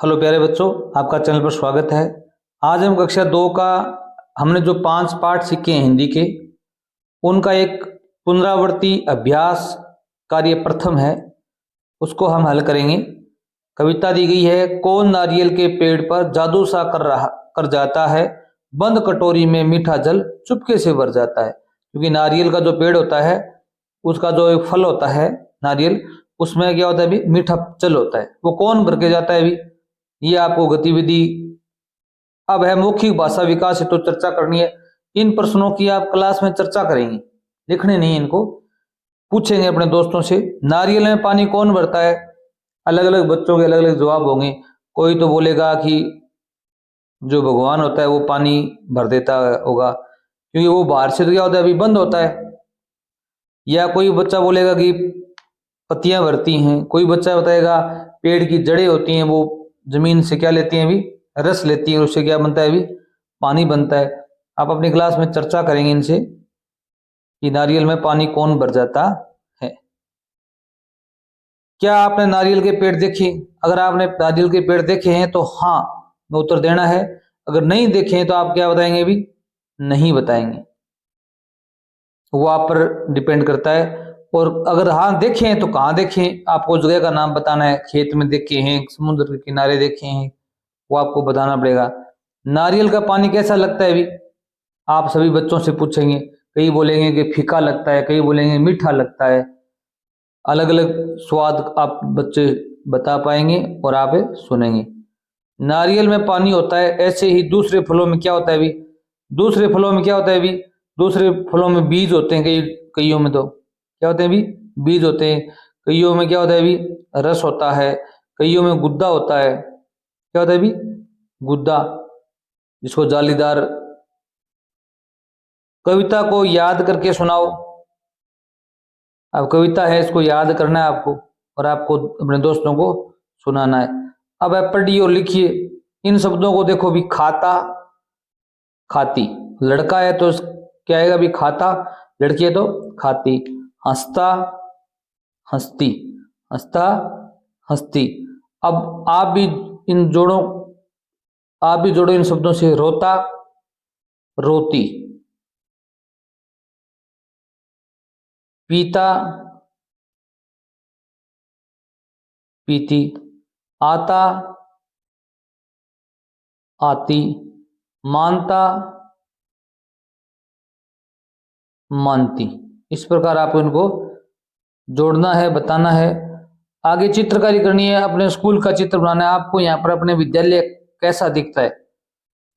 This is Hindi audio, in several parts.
हेलो प्यारे बच्चों, आपका चैनल पर स्वागत है। आज हम कक्षा 2 का हमने जो 5 पाठ सीखे हैं हिंदी के, उनका एक पुनरावृत्ति अभ्यास कार्य प्रथम है, उसको हम हल करेंगे। कविता दी गई है, कौन नारियल के पेड़ पर जादू सा कर जाता है, बंद कटोरी में मीठा जल चुपके से भर जाता है। क्योंकि नारियल का जो पेड़ होता है, उसका जो एक फल होता है नारियल, उसमें क्या होता है भी मीठा जल होता है। वो कौन भर के जाता है भी, ये आपको गतिविधि अब है मौखिक भाषा विकास है तो चर्चा करनी है। इन प्रश्नों की आप क्लास में चर्चा करेंगे, लिखने नहीं, इनको पूछेंगे अपने दोस्तों से। नारियल में पानी कौन भरता है? अलग अलग बच्चों के अलग अलग जवाब होंगे। कोई तो बोलेगा कि जो भगवान होता है वो पानी भर देता होगा, क्योंकि वो बाहर से तो क्या होता है अभी बंद होता है। या कोई बच्चा बोलेगा कि पत्तियां भरती हैं। कोई बच्चा बताएगा पेड़ की जड़ें होती हैं, वो जमीन से क्या लेती हैं अभी, रस लेती हैं, उससे क्या बनता है अभी, पानी बनता है। आप अपनी क्लास में चर्चा करेंगे इनसे कि नारियल में पानी कौन भर जाता है। क्या आपने नारियल के पेड़ देखे? अगर आपने नारियल के पेड़ देखे हैं तो हाँ में उत्तर देना है। अगर नहीं देखे हैं तो आप क्या बताएंगे अभी, नहीं बताएंगे। वो आप पर डिपेंड करता है। और अगर हाँ देखे हैं तो कहाँ देखे हैं, आपको जगह का नाम बताना है। खेत में देखे हैं, समुद्र के किनारे देखे हैं, वो आपको बताना पड़ेगा। नारियल का पानी कैसा लगता है अभी, आप सभी बच्चों से पूछेंगे। कई बोलेंगे कि फीका लगता है, कई बोलेंगे मीठा लगता है। अलग अलग स्वाद आप बच्चे बता पाएंगे और आप सुनेंगे। नारियल में पानी होता है, ऐसे ही दूसरे फलों में क्या होता है अभी, दूसरे फलों में क्या होता है अभी, दूसरे फलों में बीज होते हैं। कईयों में तो क्या होते हैं अभी, बीज होते हैं। कईयों में क्या होता है अभी, रस होता है। कईयों में गुद्दा होता है। क्या होता है अभी, गुद्दा, जिसको जालीदार। कविता को याद करके सुनाओ। अब कविता है, इसको याद करना है आपको और आपको अपने दोस्तों को सुनाना है। अब आप पढ़िए और लिखिए इन शब्दों को। देखो भी, खाता, खाती। लड़का है तो क्या आएगा भी, खाता। लड़की है तो खाती। हंसता, हंसती। हंसता, हंसती। अब आप भी जोड़ो इन शब्दों से। रोता, रोती। पीता, पीती। आता, आती। मानता, मानती। इस प्रकार आपको इनको जोड़ना है, बताना है। आगे चित्रकारी करनी है, अपने स्कूल का चित्र बनाना है आपको। यहाँ पर अपने विद्यालय कैसा दिखता है,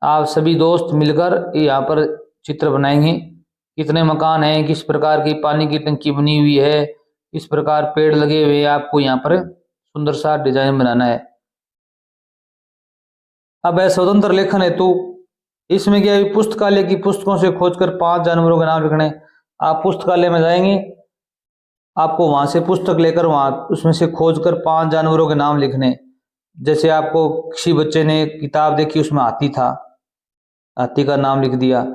आप सभी दोस्त मिलकर यहाँ पर चित्र बनाएंगे। कितने मकान हैं, किस प्रकार की पानी की टंकी बनी हुई है, किस प्रकार पेड़ लगे हुए हैं, आपको यहाँ पर सुंदर सा डिजाइन बनाना है। अब है स्वतंत्र लेखन है, तो इसमें क्या है, पुस्तकालय की पुस्तकों से खोजकर 5 जानवरों के नाम लिखने। आप पुस्तकालय में जाएंगे, आपको वहां से पुस्तक लेकर वहां उसमें से खोजकर 5 जानवरों के नाम लिखने। जैसे आपको किसी बच्चे ने किताब देखी, उसमें हाथी था, हाथी का नाम लिख दिया।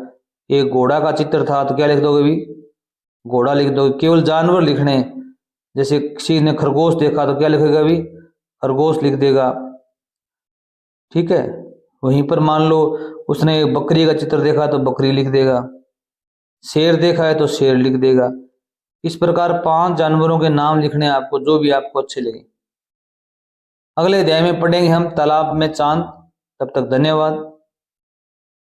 एक घोड़ा का चित्र था तो क्या लिख दोगे भी, घोड़ा लिख दोगे। केवल जानवर लिखने, जैसे किसी ने खरगोश देखा तो क्या लिखेगा भी, खरगोश लिख देगा। ठीक है। वहीं पर मान लो उसने बकरी का चित्र देखा तो बकरी लिख देगा। शेर देखा है तो शेर लिख देगा। इस प्रकार 5 जानवरों के नाम लिखने आपको, जो भी आपको अच्छे लगे। अगले अध्याय में पढ़ेंगे हम तालाब में चांद। तब तक धन्यवाद।